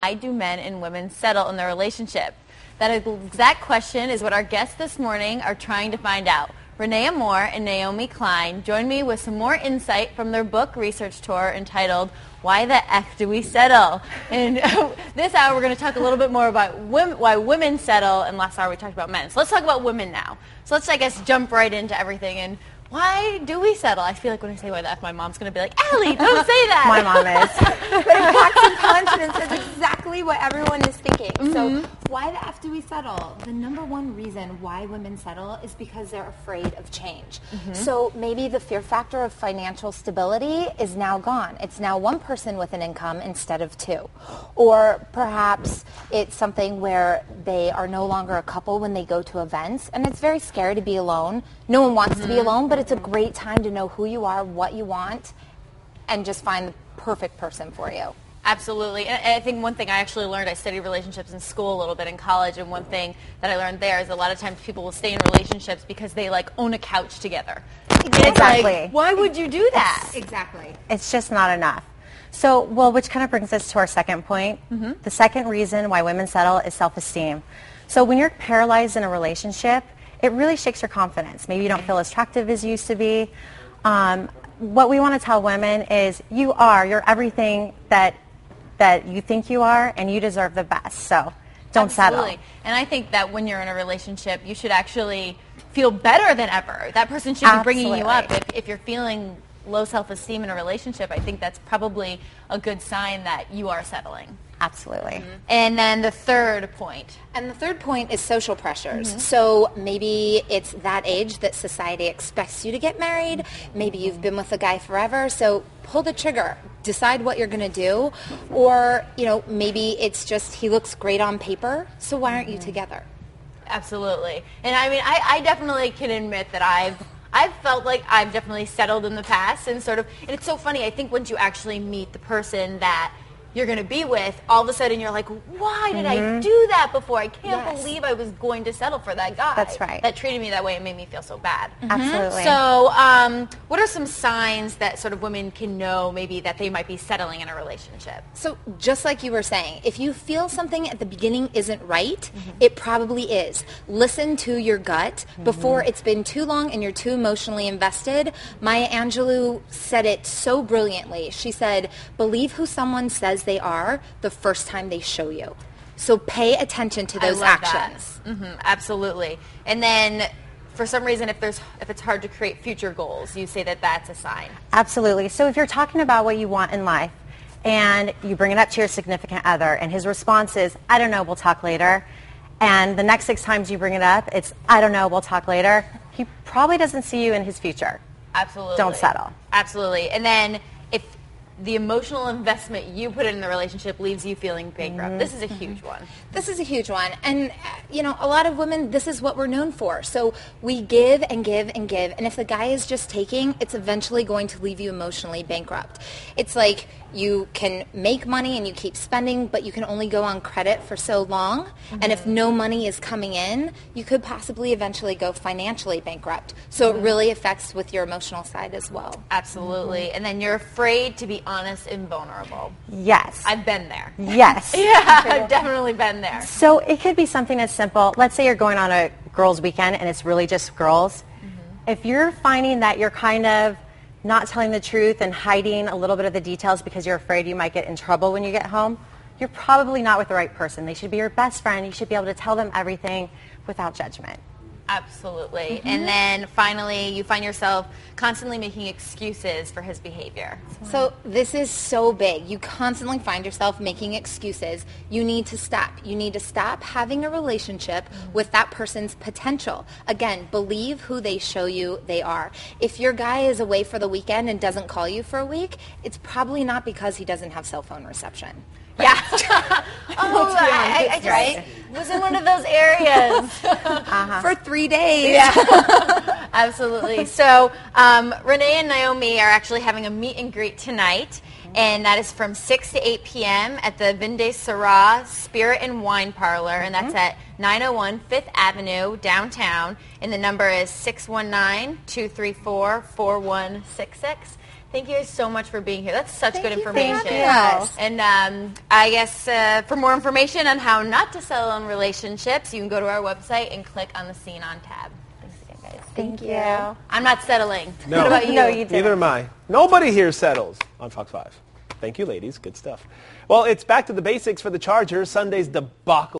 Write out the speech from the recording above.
Why do men and women settle in their relationship? That exact question is what our guests this morning are trying to find out. Renee Amour and Naomi Klein join me with some more insight from their book research tour entitled Why the F Do We Settle? And this hour we're going to talk a little bit more about why women settle, and last hour we talked about men. So let's talk about women now. So let's, I guess, jump right into everything. And why do we settle? I feel like when I say why the F, my mom's going to be like, Ali, don't say that. My mom is. But it packs in punch, and it's exactly what everyone is thinking. So why the F do we settle? The number one reason why women settle is because they're afraid of change. So maybe the fear factor of financial stability is now gone. It's now one person with an income instead of two. Or perhaps it's something where they are no longer a couple when they go to events, and it's very scary to be alone. No one wants to be alone, but it's a great time to know who you are, what you want, and just find the perfect person for you. Absolutely. And I think one thing I actually learned, I studied relationships in school a little bit in college, and one thing that I learned there is a lot of times people will stay in relationships because they like own a couch together. Exactly. Like, why would you do that? Exactly. It's just not enough. So, well, which kind of brings us to our second point. The second reason why women settle is self-esteem. So when you're paralyzed in a relationship, it really shakes your confidence. Maybe you don't feel as attractive as you used to be. What we want to tell women is you're everything that you think you are, and you deserve the best. So don't settle. And I think that when you're in a relationship, you should actually feel better than ever. That person should be bringing you up. If you're feeling low self-esteem in a relationship, I think that's probably a good sign that you are settling. Absolutely. And then the third point. And the third point is social pressures. So maybe it's that age that society expects you to get married. Maybe you've been with a guy forever. So pull the trigger. Decide what you're going to do. Or, maybe it's just he looks great on paper. So why aren't you together? Absolutely. And I mean, I definitely can admit that I've felt like I've definitely settled in the past, and it's so funny. I think once you actually meet the person that you're going to be with, all of a sudden you're like, why did I do that before? I can't believe I was going to settle for that guy. That's right. That treated me that way and made me feel so bad. Absolutely. So what are some signs that sort of women can know maybe that they might be settling in a relationship? So just like you were saying, if you feel something at the beginning isn't right, it probably is. Listen to your gut before it's been too long and you're too emotionally invested. Maya Angelou said it so brilliantly. She said, believe who someone says they are the first time they show you. So pay attention to those actions. Absolutely. And then for some reason, if it's hard to create future goals, you say that that's a sign. Absolutely. So if you're talking about what you want in life and you bring it up to your significant other and his response is, I don't know, we'll talk later, and the next 6 times you bring it up, it's, I don't know, we'll talk later, he probably doesn't see you in his future. Absolutely. Don't settle. Absolutely. And then if the emotional investment you put in the relationship leaves you feeling bankrupt. This is a huge one. This is a huge one. And, a lot of women, this is what we're known for. So we give and give and give. And if the guy is just taking, it's eventually going to leave you emotionally bankrupt. It's like you can make money and you keep spending, but you can only go on credit for so long. And if no money is coming in, you could possibly eventually go financially bankrupt. So it really affects with your emotional side as well. Absolutely. And then you're afraid to be honest and vulnerable. Yes. I've been there. Yes. Yeah, I've definitely been there. So it could be something as simple. Let's say you're going on a girls' weekend and it's really just girls. If you're finding that you're kind of not telling the truth and hiding a little bit of the details because you're afraid you might get in trouble when you get home, you're probably not with the right person. They should be your best friend. You should be able to tell them everything without judgment. Absolutely. And then finally, you find yourself constantly making excuses for his behavior. So this is so big. You constantly find yourself making excuses. You need to stop. You need to stop having a relationship with that person's potential. Again, believe who they show you they are. If your guy is away for the weekend and doesn't call you for a week, it's probably not because he doesn't have cell phone reception. Yeah. I just was in one of those areas. For 3 days. Yeah. Absolutely. So Renee and Naomi are actually having a meet and greet tonight, and that is from 6 to 8 p.m. at the Vin de Syrah Spirit and Wine Parlor, and that's at 901 5th Avenue, downtown, and the number is 619-234-4166. Thank you guys so much for being here. That's such good you for information. having us. And I guess for more information on how not to settle in relationships, you can go to our website and click on the Scene On tab. Thanks again, guys. Thank you. I'm not settling. No. What about you? No, you didn't. Neither am I. Nobody here settles on Fox 5. Thank you, ladies. Good stuff. Well, it's back to the basics for the Chargers. Sunday's debacle.